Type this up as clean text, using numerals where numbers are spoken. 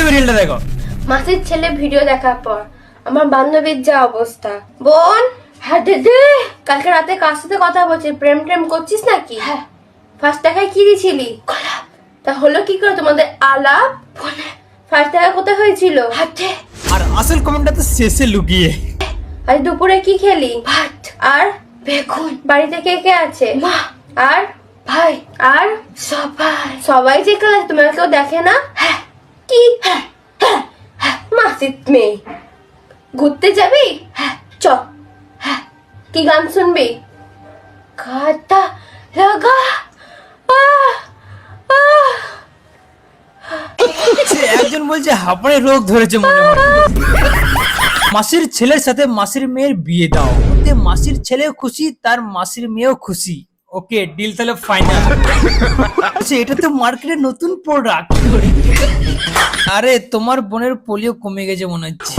তুমি রিলটা দেখো। মাসির ছেলে ভিডিও দেখার পর আমার বান্ধবীর যা অবস্থা। বোন, হ্যাঁ দিদি, কালকে রাতে কার সাথে কথা বলছিস? প্রেম টেম করছিস নাকি? হ্যাঁ। ফার্স্ট দেখায় কি দিছিলি? গোলাপ। তা হলো কি করে তোমাদের আলাপ? ফোনে। ফার্স্ট দেখা কোথায় হয়েছিল? হাতে। আর আসল কমেন্টটা তো শেষে লুকিয়ে। আজ দুপুরে কি খেলি? ভাত আর বেগুন। বাড়িতে কে কে আছে? মা আর ভাই আর সবাই। সবাই যে ক্লাস, তোমার কেউ দেখে না? হ্যাঁ। কি? হ্যাঁ হ্যাঁ হ্যাঁ। মাসির মেয়ে, ঘুরতে যাবি? হ্যাঁ চ। হ্যাঁ। কি গান শুনবি? কাটা লাগা। একজন বলছে হাঁপানি রোগ ধরেছে মনে হয়। মাসির ছেলের সাথে মাসির মেয়ের বিয়ে দাও, ওতে মাসির ছেলেও খুশি, তার মাসির মেয়েও খুশি। ওকে, ডিল তাহলে ফাইনাল। আচ্ছা, এটা তো মার্কেটে নতুন প্রোডাক্ট। আরে তোমার বোনের পোলিও কমে গেছে মনে হচ্ছে।